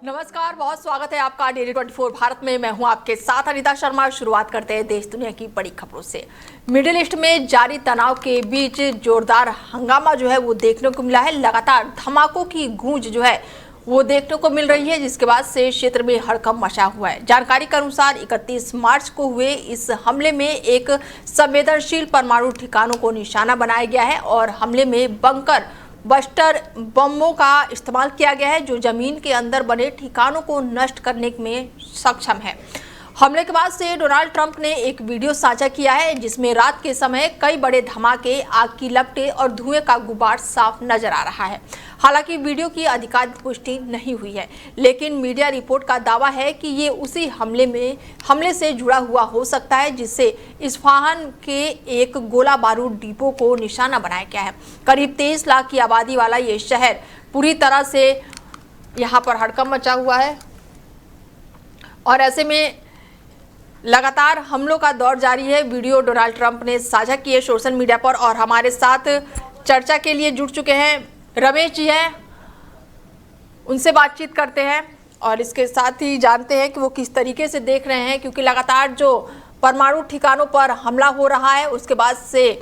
नमस्कार, बहुत स्वागत है आपका डेली 24 भारत में। मैं हूं आपके साथ अनिता शर्मा। शुरुआत करते हैं देश दुनिया की बड़ी खबरों से। मिडिल ईस्ट में जारी तनाव के बीच जोरदार हंगामा जो है वो देखने को मिला है। लगातार धमाकों की गूंज जो है वो देखने को मिल रही है, जिसके बाद से क्षेत्र में हड़कंप मचा हुआ है। जानकारी के अनुसार 31 मार्च को हुए इस हमले में एक संवेदनशील परमाणु ठिकानों को निशाना बनाया गया है और हमले में बंकर बस्टर बमों का इस्तेमाल किया गया है, जो जमीन के अंदर बने ठिकानों को नष्ट करने में सक्षम है। हमले के बाद से डोनाल्ड ट्रंप ने एक वीडियो साझा किया है, जिसमें रात के समय कई बड़े धमाके, आग की लपटें और धुएं का गुबार साफ नजर आ रहा है। हालांकि वीडियो की आधिकारिक पुष्टि नहीं हुई है, लेकिन मीडिया रिपोर्ट का दावा है कि ये उसी हमले से जुड़ा हुआ हो सकता है, जिससे इस्फहान के एक गोला बारूद डिपो को निशाना बनाया गया है। करीब 23 लाख की आबादी वाला ये शहर पूरी तरह से यहाँ पर हड़कंप मचा हुआ है और ऐसे में लगातार हमलों का दौर जारी है। वीडियो डोनाल्ड ट्रंप ने साझा की है सोशल मीडिया पर और हमारे साथ चर्चा के लिए जुड़ चुके हैं रमेश जी हैं, उनसे बातचीत करते हैं और इसके साथ ही जानते हैं कि वो किस तरीके से देख रहे हैं, क्योंकि लगातार जो परमाणु ठिकानों पर हमला हो रहा है उसके बाद से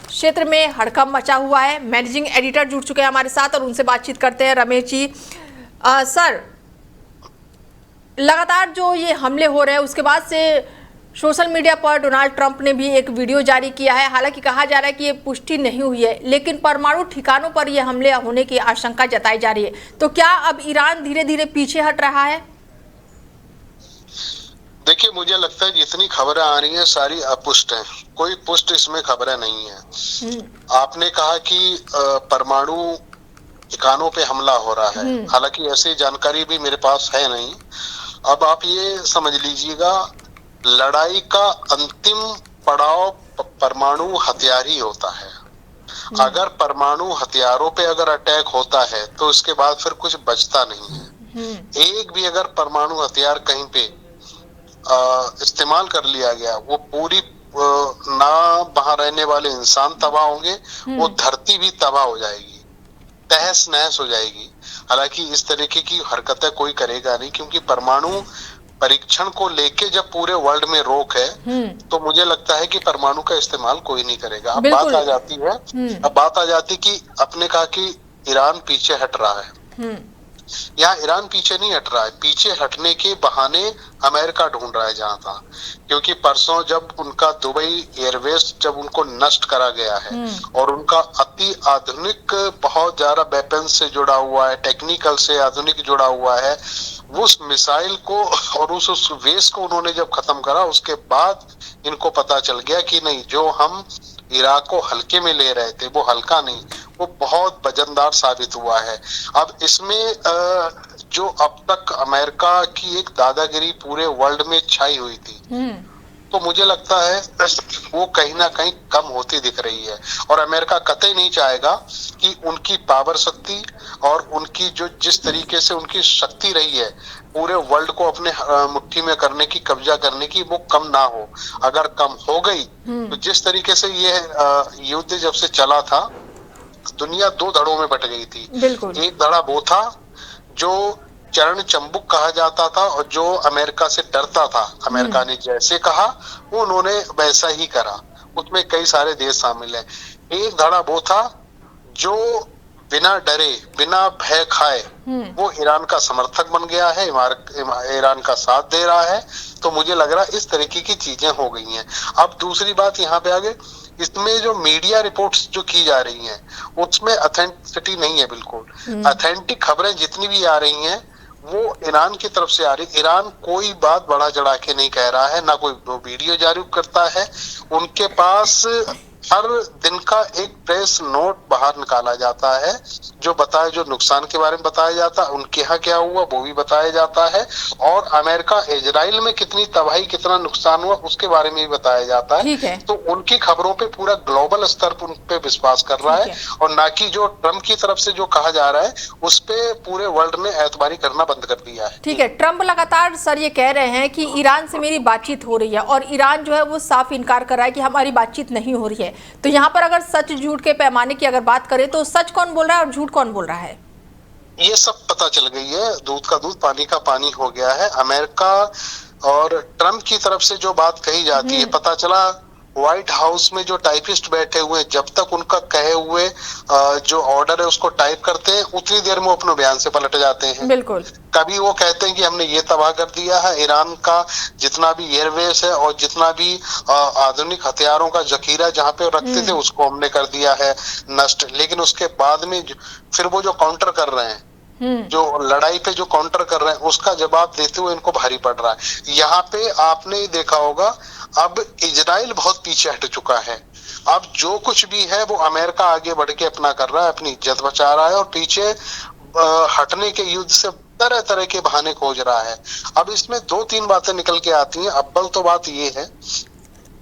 क्षेत्र में हड़कंप मचा हुआ है। मैनेजिंग एडिटर जुड़ चुके हैं हमारे साथ और उनसे बातचीत करते हैं। रमेश जी, सर, लगातार जो ये हमले हो रहे हैं उसके बाद से सोशल मीडिया पर डोनाल्ड ट्रंप ने भी एक वीडियो जारी किया है। हालांकि कहा जा रहा है कि ये पुष्टि नहीं हुई है, लेकिन परमाणु ठिकानों पर ये हमले होने की आशंका जताई जा रही है। तो क्या अब ईरान धीरे धीरे पीछे हट रहा है? देखिए, मुझे लगता है जितनी खबरें आ रही हैं सारी अपुष्ट हैं, कोई पुष्ट इसमें खबरें नहीं है। आपने कहा कि परमाणु ठिकानों पे हमला हो रहा है, हालांकि ऐसी जानकारी भी मेरे पास है नहीं। अब आप ये समझ लीजिएगा, लड़ाई का अंतिम पड़ाव परमाणु हथियार ही होता है। अगर परमाणु हथियारों पे अगर अटैक होता है तो इसके बाद फिर कुछ बचता नहीं है। एक भी अगर परमाणु हथियार कहीं पे इस्तेमाल कर लिया गया, वो पूरी ना वहां रहने वाले इंसान तबाह होंगे, वो धरती भी तबाह हो जाएगी, तहस नहस हो जाएगी। हालांकि इस तरीके की हरकतें कोई करेगा नहीं, क्योंकि परमाणु परीक्षण को लेके जब पूरे वर्ल्ड में रोक है तो मुझे लगता है कि परमाणु का इस्तेमाल कोई नहीं करेगा। अब बात आ जाती कि आपने कहा कि ईरान पीछे हट रहा है। यहाँ ईरान पीछे नहीं हट रहा है, पीछे हटने के बहाने अमेरिका ढूंढ रहा है जहां था। क्योंकि परसों जब उनका दुबई एयरवेज जब उनको नष्ट करा गया है और उनका अति आधुनिक बहुत ज्यादा वेपन से जुड़ा हुआ है, टेक्निकल से आधुनिक जुड़ा हुआ है, उस मिसाइल को और उस वेस को उन्होंने जब खत्म करा, उसके बाद इनको पता चल गया कि नहीं, जो हम इराक को हल्के में ले रहे थे वो हल्का नहीं, वो बहुत वजनदार साबित हुआ है। अब इसमें जो अब तक अमेरिका की एक दादागिरी पूरे वर्ल्ड में छाई हुई थी, तो मुझे लगता है वो कहीं ना कहीं कम होती दिख रही है। और अमेरिका कतई नहीं चाहेगा कि उनकी पावर शक्ति और उनकी जो जिस तरीके से उनकी शक्ति रही है पूरे वर्ल्ड को अपने मुट्ठी में करने की, कब्जा करने की, वो कम ना हो। अगर कम हो गई तो जिस तरीके से ये युद्ध जब से चला था, दुनिया दो धड़ों में बट गई थी। एक धड़ा वो था जो चरण चंबुक कहा जाता था और जो अमेरिका से डरता था, अमेरिका ने जैसे कहा वो उन्होंने वैसा ही करा, उसमें कई सारे देश शामिल हैं। एक धड़ा वो था जो बिना डरे, बिना भय खाए वो ईरान का समर्थक बन गया है, ईरान का साथ दे रहा है। तो मुझे लग रहा है इस तरीके की चीजें हो गई हैं। अब दूसरी बात यहाँ पे आगे, इसमें जो मीडिया रिपोर्ट्स जो की जा रही हैं उसमें ऑथेंटिसिटी नहीं है बिल्कुल। ऑथेंटिक खबरें जितनी भी आ रही हैं वो ईरान की तरफ से आ रही। ईरान कोई बात बढ़ा चढ़ा के नहीं कह रहा है, ना कोई वीडियो जारी करता है। उनके पास हर दिन का एक प्रेस नोट बाहर निकाला जाता है जो बताए, जो नुकसान के बारे में बताया जाता है, उनके यहाँ क्या हुआ वो भी बताया जाता है, और अमेरिका इजराइल में कितनी तबाही, कितना नुकसान हुआ उसके बारे में भी बताया जाता है। तो उनकी खबरों पे पूरा ग्लोबल स्तर पर उन पे विश्वास कर रहा है, और ना कि जो ट्रम्प की तरफ से जो कहा जा रहा है उस पे पूरे वर्ल्ड ने एतबारी करना बंद कर दिया है। ठीक है, ट्रम्प लगातार सर ये कह रहे हैं कि ईरान से मेरी बातचीत हो रही है और ईरान जो है वो साफ इनकार कर रहा है कि हमारी बातचीत नहीं हो रही है। तो यहाँ पर अगर सच झूठ के पैमाने की अगर बात करें तो सच कौन बोल रहा है और झूठ कौन बोल रहा है? ये सब पता चल गई है, दूध का दूध पानी का पानी हो गया है। अमेरिका और ट्रम्प की तरफ से जो बात कही जाती है, पता चला व्हाइट हाउस में जो टाइपिस्ट बैठे हुए हैं, जब तक उनका कहे हुए जो ऑर्डर है उसको टाइप करते हैं, उतनी देर में वो अपने बयान से पलट जाते हैं। बिल्कुल। कभी वो कहते हैं कि हमने ये तबाह कर दिया है, ईरान का जितना भी एयरवेस है और जितना भी आधुनिक हथियारों का जखीरा जहाँ पे रखते थे उसको हमने कर दिया है नष्ट। लेकिन उसके बाद में फिर वो जो काउंटर कर रहे हैं, जो लड़ाई पे जो काउंटर कर रहे हैं, उसका जवाब देते हुए इनको भारी पड़ रहा है। यहाँ पे आपने देखा होगा अब इजराइल बहुत पीछे हट चुका है। अब जो कुछ भी है वो अमेरिका आगे बढ़ के अपना कर रहा है, अपनी इज्जत बचा रहा है और पीछे हटने के युद्ध से तरह तरह के बहाने खोज रहा है। अब इसमें 2-3 बातें निकल के आती हैं। अव्वल तो बात ये है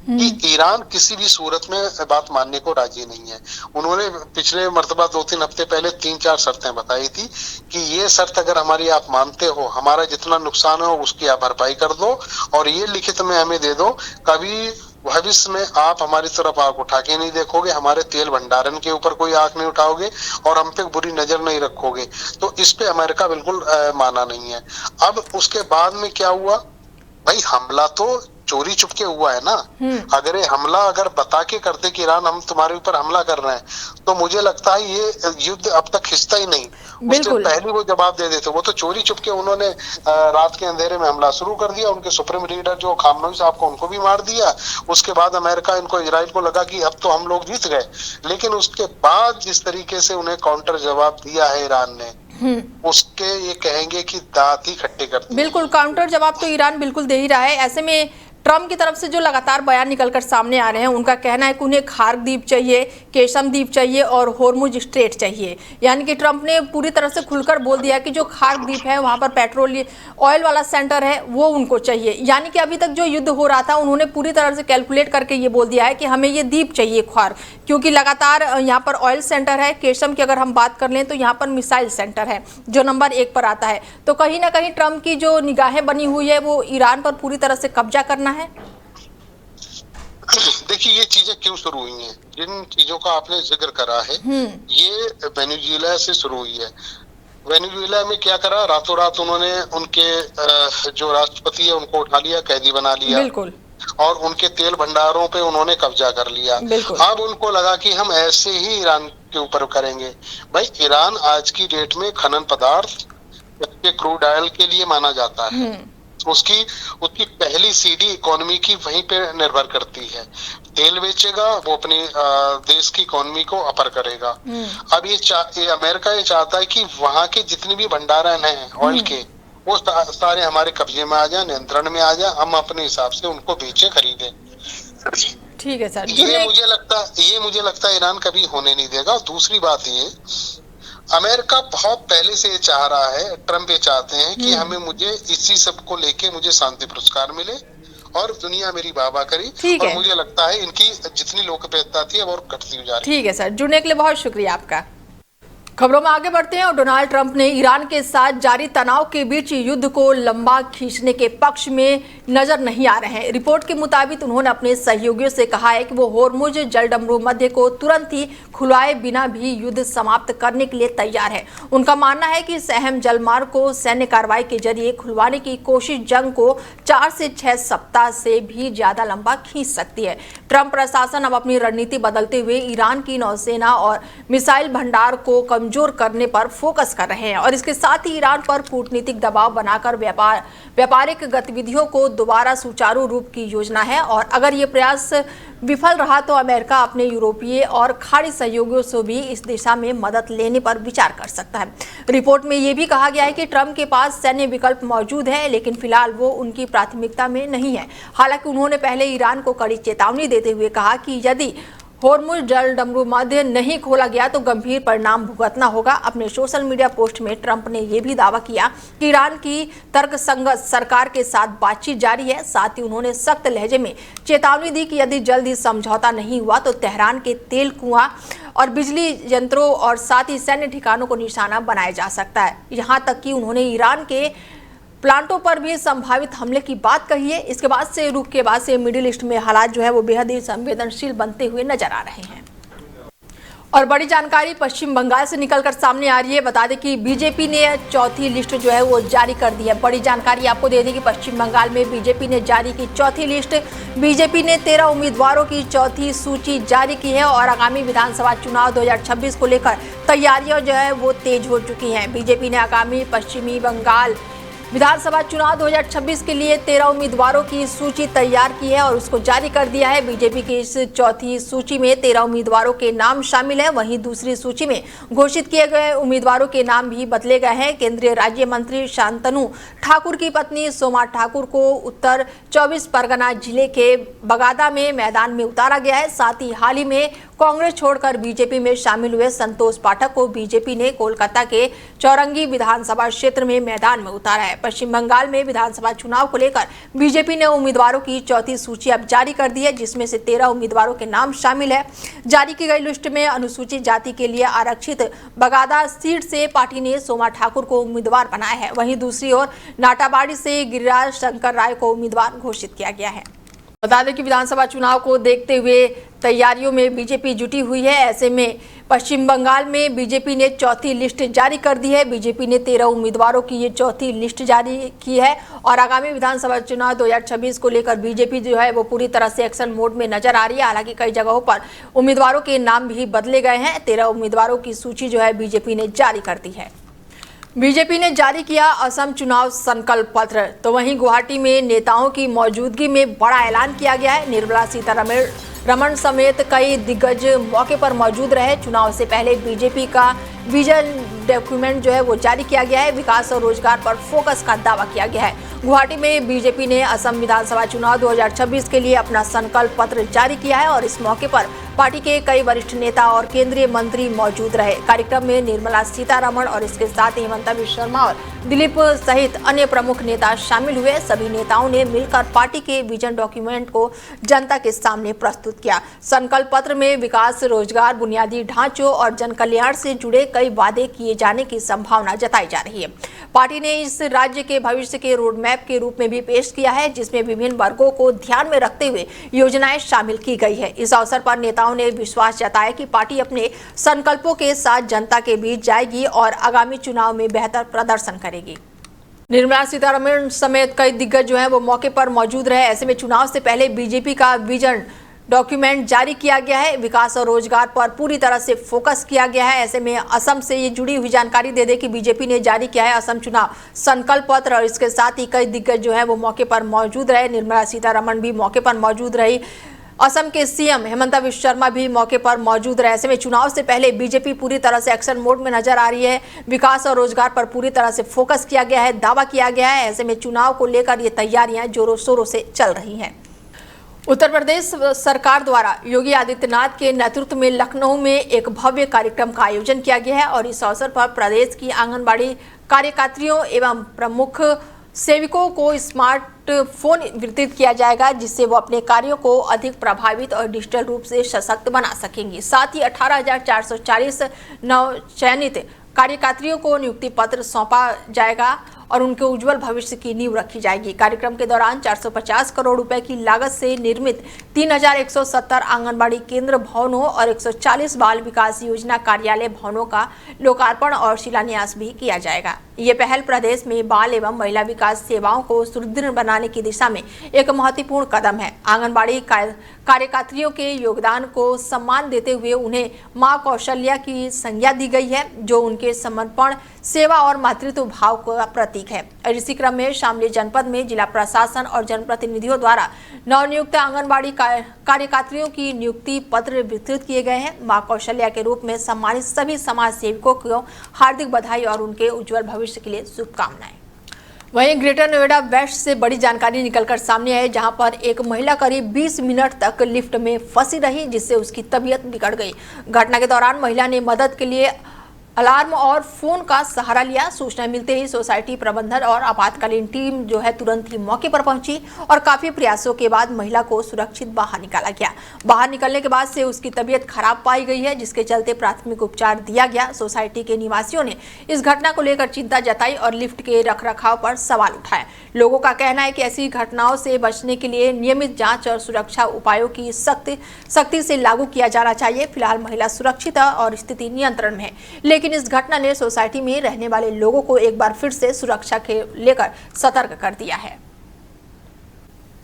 कि ईरान किसी भी सूरत में बात मानने को राजी नहीं है। उन्होंने पिछले मर्तबा 2-3 हफ्ते पहले 3-4 शर्तें बताई थी कि ये शर्त अगर हमारी आप मानते हो, हमारा जितना नुकसान हो उसकी आप भरपाई कर दो और ये लिखित में हमें दे दो, कभी भविष्य में आप हमारी तरफ आंख उठा के नहीं देखोगे, हमारे तेल भंडारण के ऊपर कोई आंख नहीं उठाओगे और हम पे बुरी नजर नहीं रखोगे। तो इस पे अमेरिका बिल्कुल माना नहीं है। अब उसके बाद में क्या हुआ भाई, हमला तो चोरी चुपके हुआ है ना। अगर ये हमला अगर बता के करते कि ईरान हम तुम्हारे ऊपर हमला कर रहे हैं, तो मुझे लगता है ये युद्ध अब तक खिंचता ही नहीं। उससे पहले वो जवाब दे देते। वो तो चोरी चुपके उन्होंने रात के अंधेरे में हमला शुरू कर दिया। उनके सुप्रीम लीडर जो खामनोई साहब को, उनको भी मार दिया। उसके बाद अमेरिका इनको इजराइल को लगा कि अब तो हम लोग जीत गए। लेकिन उसके बाद जिस तरीके से उन्हें काउंटर जवाब दिया है ईरान ने, उसके ये कहेंगे कि दांत ही खट्टे करते। बिल्कुल, काउंटर जवाब तो ईरान बिल्कुल दे ही रहा है। ऐसे में ट्रम्प की तरफ से जो लगातार बयान निकलकर सामने आ रहे हैं, उनका कहना है कि उन्हें खार्क द्वीप चाहिए, केशम द्वीप चाहिए और होर्मुज स्ट्रेट चाहिए। यानी कि ट्रम्प ने पूरी तरह से खुलकर बोल दिया कि जो खार्क द्वीप है वहां पर पेट्रोल ऑयल वाला सेंटर है वो उनको चाहिए। यानी कि अभी तक जो युद्ध हो रहा था उन्होंने पूरी तरह से कैलकुलेट करके ये बोल दिया है कि हमें ये द्वीप चाहिए खार्क, क्योंकि लगातार यहाँ पर ऑयल सेंटर है। केशम की अगर हम बात कर लें तो यहाँ पर मिसाइल सेंटर है जो नंबर 1 पर आता है। तो कहीं ना कहीं ट्रम्प की जो निगाहें बनी हुई है वो ईरान पर पूरी तरह से कब्जा करना है। देखिए ये चीजें क्यों शुरू हुई हैं, जिन चीजों का आपने जिक्र करा है, ये वेनेजुएला से शुरू हुई है। वेनेजुएला में क्या करा, रातों रात उन्होंने उनके जो राष्ट्रपति है उनको उठा लिया, कैदी बना लिया। बिल्कुल। और उनके तेल भंडारों पे उन्होंने कब्जा कर लिया। अब उनको लगा कि हम ऐसे ही ईरान के ऊपर करेंगे। भाई ईरान आज की डेट में खनन पदार्थ क्रूड ऑयल के लिए माना जाता है। उसकी पहली सीडी इकोनॉमी की वहीं पे निर्भर करती है। तेल बेचेगा वो अपने देश की इकोनॉमी को अपर करेगा। अब ये अमेरिका ये चाहता है कि वहां के जितने भी भंडारण हैं ऑयल के, वो सारे हमारे कब्जे में आ जाए, नियंत्रण में आ जाए, हम अपने हिसाब से उनको बेचे खरीदे। ठीक है सर। ये मुझे लगता है ईरान कभी होने नहीं देगा। दूसरी बात ये, अमेरिका बहुत पहले से ये चाह रहा है, ट्रम्प ये चाहते हैं कि मुझे इसी सब को लेके मुझे शांति पुरस्कार मिले और दुनिया मेरी वाहवाही करे। और मुझे लगता है इनकी जितनी लोकप्रियता थी वो घटती जा रही है। ठीक है सर, जुड़ने के लिए बहुत शुक्रिया आपका। खबरों में आगे बढ़ते हैं और डोनाल्ड ट्रंप ने ईरान के साथ जारी तनाव के बीच युद्ध को लंबा खींचने के पक्ष में नजर नहीं आ रहे हैं। रिपोर्ट के मुताबिक उन्होंने अपने सहयोगियों से कहा है कि वो होर्मुज जलडमरू मध्य को तुरंत ही खुलवाए बिना भी युद्ध समाप्त करने के लिए तैयार है। उनका मानना है कि इस अहम जलमार्ग को सैन्य कार्रवाई के जरिए खुलवाने की कोशिश जंग को 4 से 6 सप्ताह से भी ज्यादा लंबा खींच सकती है। ट्रंप प्रशासन अब अपनी रणनीति बदलते हुए ईरान की नौसेना और मिसाइल भंडार को कमजोर करने पर फोकस कर रहे हैं और इसके साथ ही ईरान पर कूटनीतिक दबाव बनाकर व्यापारिक गतिविधियों को दोबारा सुचारू रूप की योजना है। और अगर ये प्रयास विफल रहा तो अमेरिका अपने यूरोपीय और खाड़ी सहयोगियों से भी इस दिशा में मदद लेने पर विचार कर सकता है। रिपोर्ट में यह भी कहा गया है कि ट्रंप के पास सैन्य विकल्प मौजूद है, लेकिन फिलहाल वो उनकी प्राथमिकता में नहीं है। हालांकि उन्होंने पहले ईरान को कड़ी चेतावनी देते हुए कहा कि यदि होर्मुज जलडमरू मध्य नहीं खोला गया तो गंभीर परिणाम भुगतना होगा। अपने सोशल मीडिया पोस्ट में ट्रंप ने यह भी दावा किया कि ईरान की तर्कसंगत सरकार के साथ बातचीत जारी है। साथ ही उन्होंने सख्त लहजे में चेतावनी दी कि यदि जल्द ही समझौता नहीं हुआ तो तेहरान के तेल कुआं और बिजली यंत्रों और साथ ही सैन्य ठिकानों को निशाना बनाया जा सकता है। यहाँ तक कि उन्होंने ईरान के प्लांटों पर भी संभावित हमले की बात कही है। इसके बाद से रुख के बाद से मिडिल ईस्ट में हालात जो है वो बेहद ही संवेदनशील बनते हुए नजर आ रहे हैं। और बड़ी जानकारी पश्चिम बंगाल से निकलकर सामने आ रही है। बता दें कि बीजेपी ने चौथी लिस्ट जो है वो जारी कर दी है। बड़ी जानकारी आपको दे दें कि पश्चिम बंगाल में बीजेपी ने जारी की चौथी लिस्ट। बीजेपी ने 13 उम्मीदवारों की चौथी सूची जारी की है और आगामी विधानसभा चुनाव 2026 को लेकर तैयारियां जो है वो तेज हो चुकी हैं। बीजेपी ने आगामी पश्चिमी बंगाल विधानसभा चुनाव 2026 के लिए 13 उम्मीदवारों की सूची तैयार की है और उसको जारी कर दिया है। बीजेपी की इस चौथी सूची में 13 उम्मीदवारों के नाम शामिल हैं। वहीं दूसरी सूची में घोषित किए गए उम्मीदवारों के नाम भी बदले गए हैं। केंद्रीय राज्य मंत्री शांतनु ठाकुर की पत्नी सोमा ठाकुर को उत्तर 24 परगना जिले के बगादा में मैदान में उतारा गया है। साथ ही हाल ही में कांग्रेस छोड़कर बीजेपी में शामिल हुए संतोष पाठक को बीजेपी ने कोलकाता के चौरंगी विधानसभा क्षेत्र में मैदान में उतारा है। पश्चिम बंगाल में विधानसभा चुनाव को लेकर बीजेपी ने उम्मीदवारों की चौथी सूची अब जारी कर दी है, जिसमें से 13 उम्मीदवारों के नाम शामिल है। जारी की गई लिस्ट में अनुसूचित जाति के लिए आरक्षित बगादा सीट से पार्टी ने सोमा ठाकुर को उम्मीदवार बनाया है। वहीं दूसरी ओर नाटाबाड़ी से गिरिराज शंकर राय को उम्मीदवार घोषित किया गया है। बता दें कि विधानसभा चुनाव को देखते हुए तैयारियों में बीजेपी जुटी हुई है। ऐसे में पश्चिम बंगाल में बीजेपी ने चौथी लिस्ट जारी कर दी है। बीजेपी ने 13 उम्मीदवारों की ये चौथी लिस्ट जारी की है और आगामी विधानसभा चुनाव 2026 को लेकर बीजेपी जो है वो पूरी तरह से एक्शन मोड में नजर आ रही है। हालांकि कई जगहों पर उम्मीदवारों के नाम भी बदले गए हैं। 13 उम्मीदवारों की सूची जो है बीजेपी ने जारी कर दी है। बीजेपी ने जारी किया असम चुनाव संकल्प पत्र। तो वहीं गुवाहाटी में नेताओं की मौजूदगी में बड़ा ऐलान किया गया है। निर्मला सीतारमण समेत कई दिग्गज मौके पर मौजूद रहे। चुनाव से पहले बीजेपी का विजन डॉक्यूमेंट जो है वो जारी किया गया है। विकास और रोजगार पर फोकस का दावा किया गया है। गुवाहाटी में बीजेपी ने असम विधानसभा चुनाव 2026 के लिए अपना संकल्प पत्र जारी किया है और इस मौके पर पार्टी के कई वरिष्ठ नेता और केंद्रीय मंत्री मौजूद रहे। कार्यक्रम में निर्मला सीतारमण और इसके साथ ही हेमंत बिस्वा शर्मा और दिलीप सहित अन्य प्रमुख नेता शामिल हुए। सभी नेताओं ने मिलकर पार्टी के विजन डॉक्यूमेंट को जनता के सामने प्रस्तुत किया। संकल्प पत्र में विकास, रोजगार, बुनियादी ढांचों और जन कल्याण से जुड़े कई वादे किए जाने की संभावना जताई जा रही है। पार्टी ने इस राज्य के भविष्य के रोड मैप के रूप में भी पेश किया है, जिसमें विभिन्न वर्गों को ध्यान में रखते हुए योजनाएं शामिल की गई है। इस अवसर पर नेताओं ने विश्वास जताया कि पार्टी अपने संकल्पों के साथ जनता के बीच जाएगी और आगामी चुनाव में बेहतर प्रदर्शन करेगी। निर्मला सीतारमण समेत कई दिग्गज जो हैं वो मौके पर मौजूद रहे। ऐसे में चुनाव से पहले बीजेपी का विजन डॉक्यूमेंट जारी किया गया है। विकास और रोजगार पर पूरी तरह से फोकस किया गया है। ऐसे में असम से ये जुड़ी हुई जानकारी दे दें कि बीजेपी ने जारी किया है असम चुनाव संकल्प पत्र और इसके साथ ही कई दिग्गज जो है वो मौके पर मौजूद रहे। निर्मला सीतारमण भी मौके पर मौजूद रही। असम के सीएम हेमंत बिस्वा शर्मा भी मौके पर मौजूद रहे। ऐसे में चुनाव से पहले बीजेपी पूरी तरह से एक्शन मोड में नजर आ रही है। विकास और रोजगार पर पूरी तरह से फोकस किया गया है, दावा किया गया है। ऐसे में चुनाव को लेकर ये तैयारियां जोरों शोरों से चल रही हैं। उत्तर प्रदेश सरकार द्वारा योगी आदित्यनाथ के नेतृत्व में लखनऊ में एक भव्य कार्यक्रम का आयोजन किया गया है और इस अवसर पर प्रदेश की आंगनबाड़ी कार्यकर्तियों एवं प्रमुख सेविकों को स्मार्टफोन वितरित किया जाएगा, जिससे वो अपने कार्यों को अधिक प्रभावित और डिजिटल रूप से सशक्त बना सकेंगी। साथ ही 18,440 नवचयनित कार्यकर्तियों को नियुक्ति पत्र सौंपा जाएगा और उनके उज्जवल भविष्य की नींव रखी जाएगी। कार्यक्रम के दौरान 450 करोड़ रुपए की लागत से निर्मित 3,170 आंगनबाड़ी केंद्र भवनों और 140 बाल विकास योजना कार्यालय भवनों का लोकार्पण और शिलान्यास भी किया जाएगा। ये पहल प्रदेश में बाल एवं महिला विकास सेवाओं को सुदृढ़ बनाने की दिशा में एक महत्वपूर्ण कदम है। आंगनबाड़ी कार्यकर्तियों के योगदान को सम्मान देते हुए उन्हें मां कौशल्या की संज्ञा दी गई है, जो उनके समर्पण, सेवा और मातृत्व भाव का प्रतीक है। और इसी क्रम में शामली जनपद में जिला प्रशासन और जनप्रतिनिधियों द्वारा नवनियुक्त आंगनबाड़ी कार्यकर्तियों की नियुक्ति पत्र वितरित किए गए हैं। मां कौशल्या के रूप में सम्मानित सभी समाज सेवकों को हार्दिक बधाई और उनके उज्जवल भविष्य के लिए शुभकामनाएं। वहीं ग्रेटर नोएडा वेस्ट से बड़ी जानकारी निकलकर सामने आई, जहां पर एक महिला करीब 20 मिनट तक लिफ्ट में फंसी रही, जिससे उसकी तबीयत बिगड़ गई। घटना के दौरान महिला ने मदद के लिए अलार्म और फोन का सहारा लिया। सूचना मिलते ही सोसाइटी प्रबंधन और आपातकालीन टीम जो है तुरंत ही मौके पर पहुंची और काफी प्रयासों के बाद महिला को सुरक्षित बाहर निकाला गया। बाहर निकलने के बाद से उसकी तबीयत खराब पाई गई है, जिसके चलते प्राथमिक उपचार दिया गया। सोसाइटी के निवासियों ने इस घटना को लेकर चिंता जताई और लिफ्ट के रखरखाव पर सवाल उठाए। लोगों का कहना है कि ऐसी घटनाओं से बचने के लिए नियमित जाँच और सुरक्षा उपायों की सख्ती से लागू किया जाना चाहिए। फिलहाल महिला सुरक्षित है और स्थिति नियंत्रण में है, लेकिन इस घटना ने सोसाइटी में रहने वाले लोगों को एक बार फिर से सुरक्षा के लेकर सतर्क कर दिया है।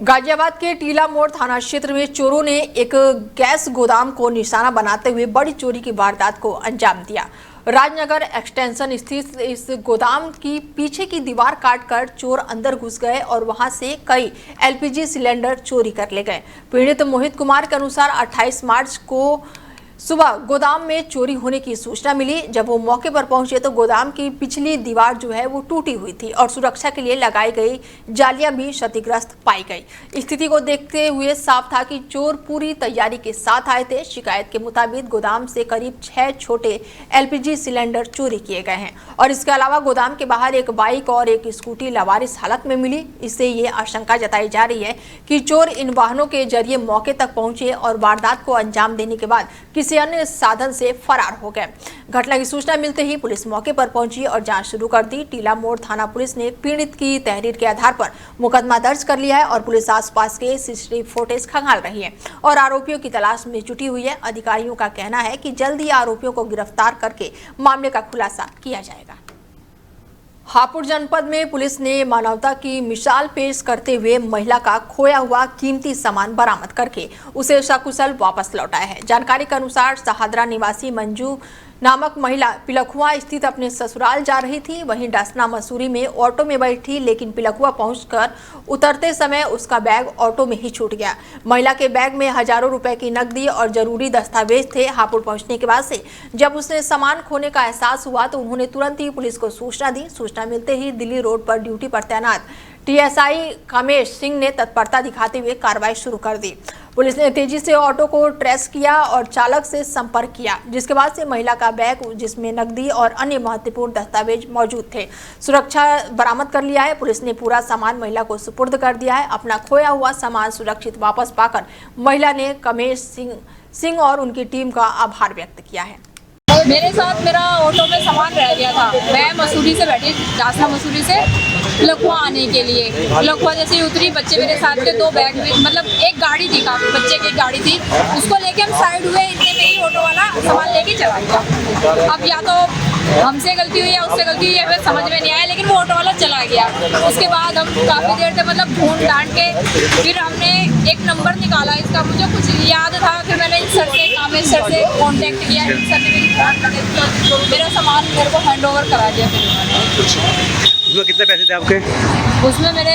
गाजियाबाद के टीला मोड़ थाना क्षेत्र में चोरों ने एक गैस गोदाम को निशाना बनाते हुए बड़ी चोरी की वारदात को अंजाम दिया। राजनगर एक्सटेंशन स्थित इस गोदाम की पीछे की दीवार काटकर चोर अंदर घुस गए और वहां से कई एलपीजी सिलेंडर चोरी कर ले गए। पीड़ित मोहित कुमार के अनुसार 28 मार्च को सुबह गोदाम में चोरी होने की सूचना मिली। जब वो मौके पर पहुंचे तो गोदाम की पिछली दीवार जो है वो टूटी हुई थी और सुरक्षा के लिए लगाई गई जालियां भी क्षतिग्रस्त पाई गई। स्थिति को देखते हुए साफ था कि चोर पूरी तैयारी के साथ आए थे। शिकायत के मुताबिक गोदाम से करीब 6 छोटे एलपीजी सिलेंडर चोरी किए गए हैं और इसके अलावा गोदाम के बाहर एक बाइक और एक स्कूटी लावारिस हालत में मिली। इससे ये आशंका जताई जा रही है कि चोर इन वाहनों के जरिए मौके तक पहुंचे और वारदात को अंजाम देने के बाद किसी अन्य साधन से फरार हो गए। घटना की सूचना मिलते ही पुलिस मौके पर पहुंची और जांच शुरू कर दी। टीला मोड़ थाना पुलिस ने पीड़ित की तहरीर के आधार पर मुकदमा दर्ज कर लिया है और पुलिस आसपास के सीसीटीवी फुटेज खंगाल रही है और आरोपियों की तलाश में जुटी हुई है। अधिकारियों का कहना है कि जल्द ही आरोपियों को गिरफ्तार करके मामले का खुलासा किया जाएगा। हापुड़ जनपद में पुलिस ने मानवता की मिसाल पेश करते हुए महिला का खोया हुआ कीमती सामान बरामद करके उसे सकुशल वापस लौटाया है। जानकारी के अनुसार सहादरा निवासी मंजू नामक महिला पिलखुआ स्थित अपने ससुराल जा रही थी। वहीं डासना मसूरी में ऑटो में बैठी, लेकिन पिलखुआ पहुंचकर उतरते समय उसका बैग ऑटो में ही छूट गया। महिला के बैग में हजारों रुपए की नकदी और जरूरी दस्तावेज थे। हापुड़ पहुंचने के बाद से जब उसने सामान खोने का एहसास हुआ तो उन्होंने तुरंत ही पुलिस को सूचना दी। सूचना मिलते ही दिल्ली रोड पर ड्यूटी पर तैनात टीएसआई कामेश सिंह ने तत्परता दिखाते हुए कार्रवाई शुरू कर दी। पुलिस ने तेजी से ऑटो को ट्रेस किया और चालक से संपर्क किया, जिसके बाद से महिला का बैग जिसमें नकदी और अन्य महत्वपूर्ण दस्तावेज मौजूद थे सुरक्षा बरामद कर लिया है। पुलिस ने पूरा सामान महिला को सुपुर्द कर दिया है। अपना खोया हुआ सामान सुरक्षित वापस पाकर महिला ने कामेश सिंह और उनकी टीम का आभार व्यक्त किया है। मेरे साथ मेरा ऑटो में सामान रह गया था। मैं मसूरी से बैठी, डासना मसूरी से लखुआ आने के लिए। लखुआ जैसे ही उतरी, बच्चे मेरे साथ के 2 बैग भी, मतलब एक गाड़ी थी, काफी बच्चे की गाड़ी थी, उसको लेके हम साइड हुए। इतने में ही ऑटो वाला सामान लेके चला गया। अब या तो हमसे गलती हुई या उससे गलती हुई, हमें समझ में नहीं आया, लेकिन वो ऑटो वाला चला गया। उसके बाद हम काफ़ी देर से मतलब ढूंढ डांट के फिर हमने एक नंबर निकाला इसका, मुझे कुछ याद था। फिर मैंने इन सर से, कामेश सर से कॉन्टेक्ट किया। इन सर ने मेरी बात करके तो मेरा सामान मेरे को हैंड ओवर करा दिया। फिर उसमें कितने पैसे थे आपके? उसमें मेरे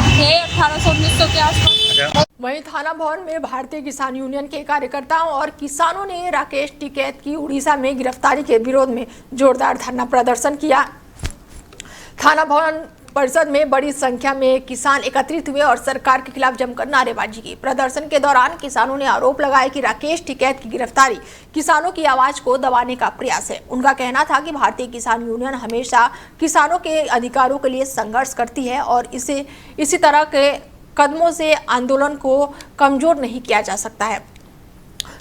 थे 1800-1900 के आसपास। वहीं थाना भवन में भारतीय किसान यूनियन के कार्यकर्ताओं और किसानों ने राकेश टिकैत की उड़ीसा में गिरफ्तारी के विरोध में जोरदार धरना प्रदर्शन किया। थाना भवन परिसर में बड़ी संख्या में किसान एकत्रित हुए और सरकार के खिलाफ जमकर नारेबाजी की। प्रदर्शन के दौरान किसानों ने आरोप लगाया कि राकेश टिकैत की गिरफ्तारी किसानों की आवाज को दबाने का प्रयास है। उनका कहना था कि भारतीय किसान यूनियन हमेशा किसानों के अधिकारों के लिए संघर्ष करती है और इसी तरह के कदमों से आंदोलन को कमजोर नहीं किया जा सकता है।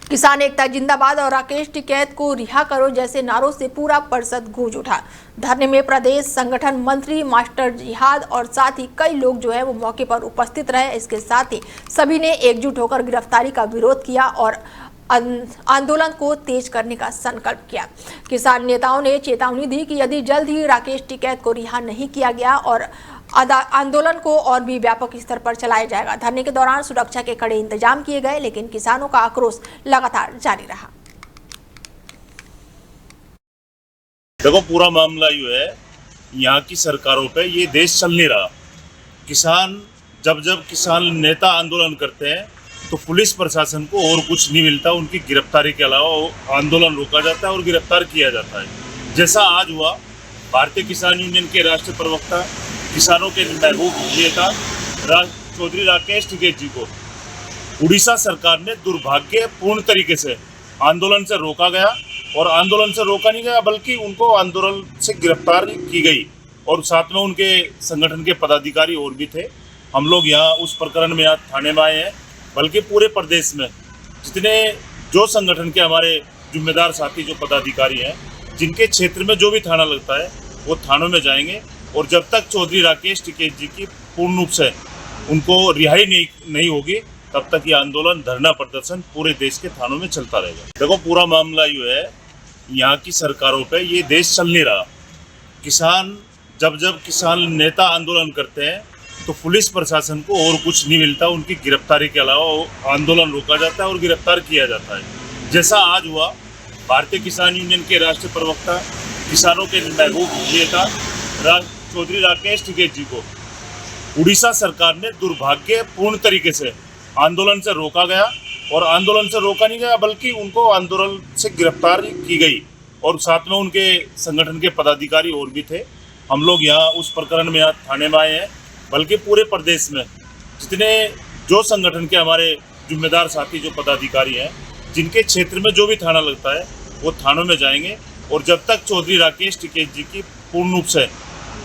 किसान एकता जिंदाबाद और राकेश टिकैत को रिहा करो जैसे नारों से पूरा परिषद गूंज उठा। धरने में प्रदेश संगठन मंत्री मास्टर जिहाद और साथ ही कई लोग जो है वो मौके पर उपस्थित रहे। इसके साथ ही सभी ने एकजुट होकर गिरफ्तारी का विरोध किया और आंदोलन को तेज करने का संकल्प किया। किसान नेताओं ने चेतावनी दी कि यदि जल्द ही राकेश टिकैत को रिहा नहीं किया गया और आंदोलन को और भी व्यापक स्तर पर चलाया जाएगा। धरने के दौरान सुरक्षा के कड़े इंतजाम किए गए, लेकिन किसानों का आक्रोश लगातार जारी रहा। देखो, पूरा मामला ये है, यहाँ की सरकारों पे ये देश चल नहीं रहा। किसान जब किसान नेता आंदोलन करते हैं तो पुलिस प्रशासन को और कुछ नहीं मिलता, उनकी गिरफ्तारी के अलावा आंदोलन रोका जाता है और गिरफ्तार किया जाता है। जैसा आज हुआ, भारतीय किसान यूनियन के राष्ट्रीय प्रवक्ता, किसानों के महबूब नेता चौधरी राकेश टिकैत जी को उड़ीसा सरकार ने दुर्भाग्यपूर्ण तरीके से आंदोलन से रोका गया और आंदोलन से रोका नहीं गया, बल्कि उनको आंदोलन से गिरफ्तार की गई और साथ में उनके संगठन के पदाधिकारी और भी थे। हम लोग यहाँ उस प्रकरण में यहाँ थाने में आए हैं, बल्कि पूरे प्रदेश में जितने जो संगठन के हमारे जिम्मेदार साथी जो पदाधिकारी हैं, जिनके क्षेत्र में जो भी थाना लगता है वो थानों में जाएंगे और जब तक चौधरी राकेश टिकैत जी की पूर्ण रूप से उनको रिहाई नहीं होगी तब तक ये आंदोलन, धरना प्रदर्शन पूरे देश के थानों में चलता रहेगा। देखो, पूरा मामला ये है, यहाँ की सरकारों पे ये देश चल नहीं रहा। किसान जब किसान नेता आंदोलन करते हैं तो पुलिस प्रशासन को और कुछ नहीं मिलता, उनकी गिरफ्तारी के अलावा आंदोलन रोका जाता है और गिरफ्तार किया जाता है। जैसा आज हुआ, भारतीय किसान यूनियन के राष्ट्रीय प्रवक्ता, किसानों के महबूब नेता चौधरी राकेश टिकैत जी को उड़ीसा सरकार ने दुर्भाग्यपूर्ण तरीके से आंदोलन से रोका गया और आंदोलन से रोका नहीं गया, बल्कि उनको आंदोलन से गिरफ्तार की गई और साथ में उनके संगठन के पदाधिकारी और भी थे। हम लोग यहाँ उस प्रकरण में यहाँ थाने में आए हैं, बल्कि पूरे प्रदेश में जितने जो संगठन के हमारे जिम्मेदार साथी जो पदाधिकारी हैं, जिनके क्षेत्र में जो भी थाना लगता है वो थानों में जाएंगे और जब तक चौधरी राकेश टिकैत जी की पूर्ण रूप से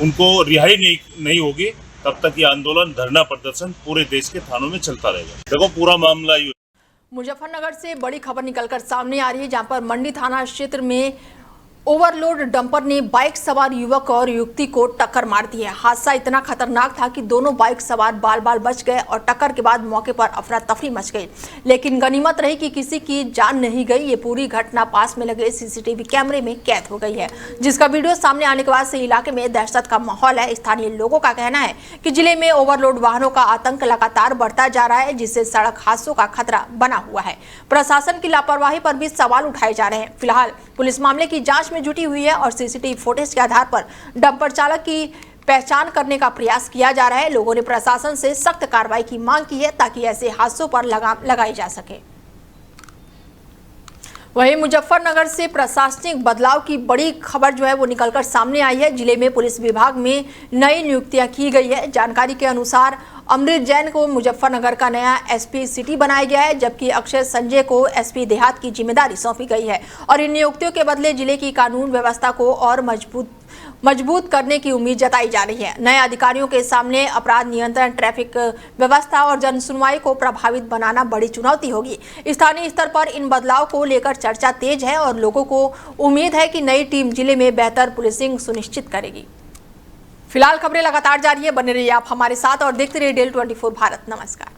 उनको रिहाई नहीं होगी तब तक ये आंदोलन, धरना प्रदर्शन पूरे देश के थानों में चलता रहेगा। देखो, पूरा मामला ये। मुजफ्फरनगर से बड़ी खबर निकलकर सामने आ रही है, जहां पर मंडी थाना क्षेत्र में ओवरलोड डंपर ने बाइक सवार युवक और युवती को टक्कर मार दी है। हादसा इतना खतरनाक था कि दोनों बाइक सवार बाल बाल बच गए और टक्कर के बाद मौके पर अफरा तफरी मच गई, लेकिन गनीमत रही कि किसी की जान नहीं गई। ये पूरी घटना पास में लगे सीसीटीवी कैमरे में कैद हो गई है, जिसका वीडियो सामने आने के बाद से इलाके में दहशत का माहौल है। स्थानीय लोगों का कहना है कि जिले में ओवरलोड वाहनों का आतंक लगातार बढ़ता जा रहा है, जिससे सड़क हादसों का खतरा बना हुआ है। प्रशासन की लापरवाही पर भी सवाल उठाए जा रहे हैं। फिलहाल पुलिस मामले की जांच में जुटी हुई है और सीसीटीवी फुटेज के आधार पर डंपर चालक की पहचान करने का प्रयास किया जा रहा है। लोगों ने प्रशासन से सख्त कार्रवाई की मांग की है ताकि ऐसे हादसों पर लगाम लगाई जा सके। वहीं मुजफ्फरनगर से प्रशासनिक बदलाव की बड़ी खबर जो है वो निकलकर सामने आई है। जिले में पुलिस विभाग में नई नियुक्तियां की गई है। जानकारी के अनुसार अमृत जैन को मुजफ्फरनगर का नया एसपी सिटी बनाया गया है, जबकि अक्षय संजय को एसपी देहात की जिम्मेदारी सौंपी गई है और इन नियुक्तियों के बदले जिले की कानून व्यवस्था को और मजबूत करने की उम्मीद जताई जा रही है। नए अधिकारियों के सामने अपराध नियंत्रण, ट्रैफिक व्यवस्था और जन सुनवाई को प्रभावित बनाना बड़ी चुनौती होगी। स्थानीय स्तर पर इन बदलाव को लेकर चर्चा तेज है और लोगों को उम्मीद है कि नई टीम जिले में बेहतर पुलिसिंग सुनिश्चित करेगी। फिलहाल खबरें लगातार जारी है, बने रहिए आप हमारे साथ और देखते रहिए डेल 24 भारत। नमस्कार।